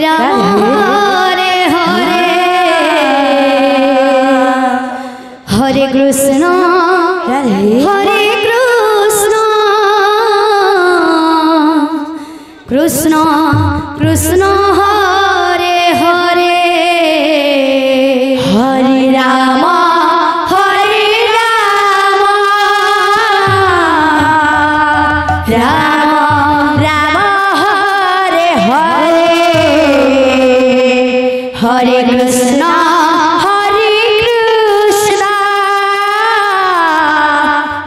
Ram Hare Hare Hare Krishna Krishna Krishna Hare Hare Hare Ram Ram Ram Hare Hare Hare Krishna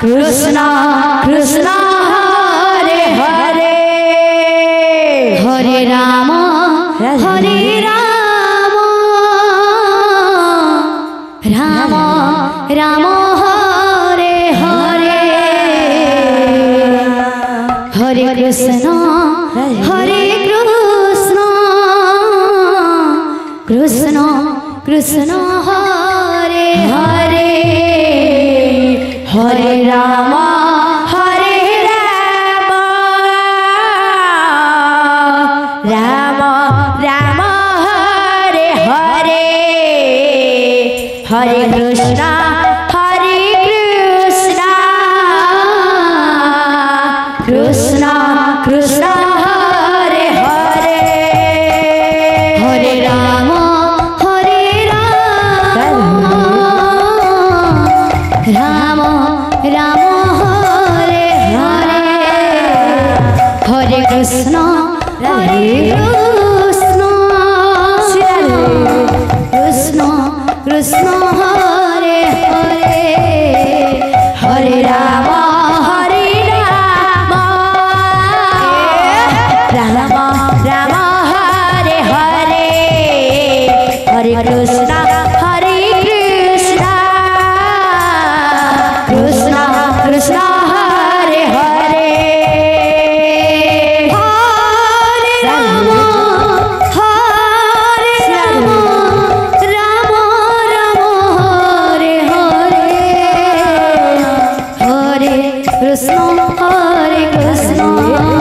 Krishna Krishna Hare Hare Hare Ram Ram Ram Hare Hare Hare Krishna Krishna Krishna Hare Hare Hare Ram Ram Ram Hare Hare Hare Krishna Krishna Krishna Hare Hare Hare Ram Ram Ram Hare Hare Hare Krishna Krishna Krishna Hare Hare Hare Ram Ram Ram Hare Hare Hare Krishna Krishna Krishna Hare Hare Hare Ram Ram Ram Hare Hare Hare Krishna